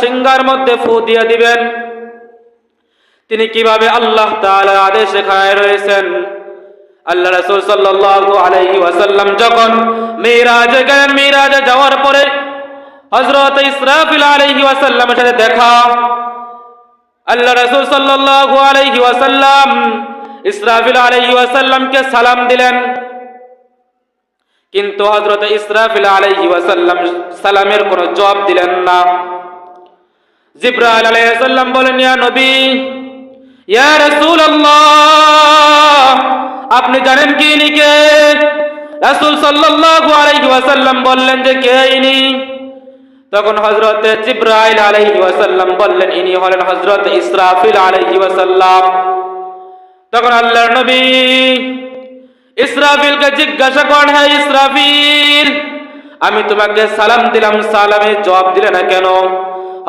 সিংহার মধ্যে ফু দিয়ে দিবেন। তিনি কিভাবে আল্লাহ তাআলার আদেশে খায় রয়েছেন। আল্লাহ রাসূল সাল্লাল্লাহু আলাইহি ওয়াসাল্লাম যখন মিরাজে গেলেন, মিরাজে যাওয়ার পরে হযরত ইসরাফিল আলাইহি ওয়াসাল্লামের সাথে দেখা। আল্লাহ রাসূল সাল্লাল্লাহু আলাইহি ওয়াসাল্লাম ইসরাফিল আলাইহি ওয়াসাল্লামকে সালাম দিলেন, কিন্তু হযরত ইসরাফিল আলাইহি ওয়াসাল্লাম সালামের কোনো জবাব দিলেন না। জিবরাইল আলাইহিস সালাম বলেন, ইয়া নবী, ইয়া রাসূলুল্লাহ, আপনি জানেন কি ইনি কে? রাসূল সাল্লাল্লাহু আলাইহি ওয়াসাল্লাম বললেন যে কে ইনি? তখন হযরত জিবরাইল আলাইহি ওয়াসাল্লাম বললেন, ইনি হলেন হযরত ইসরাফিল আলাইহি ওয়াসাল্লাম। তখন আল্লাহর নবী ইসরাফিলকে জিজ্ঞাসা করেন, হে ইসরাফিল, আমি তোমাকে সালাম দিলাম, সালামের জবাব দিলে না কেন?